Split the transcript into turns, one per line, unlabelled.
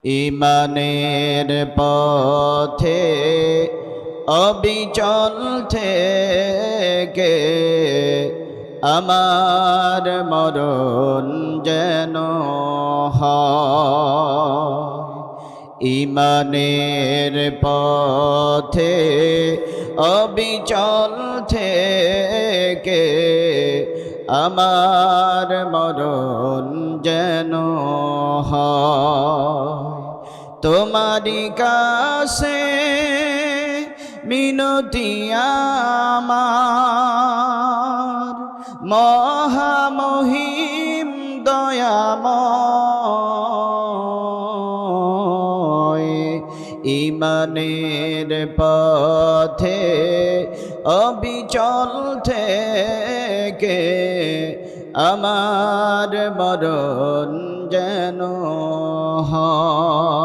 ইমানের পথে অবিচল থেকে আমার মরণ যেন হয়। ইমানের পথে অবিচল থেকে আমার মরণ যেন হয়। তোমারি কাছে মিনতি আমার, মহামহিম দয়াময়। ইমানের পথে অবিচল থেকে আমার মরণ যেন হয়।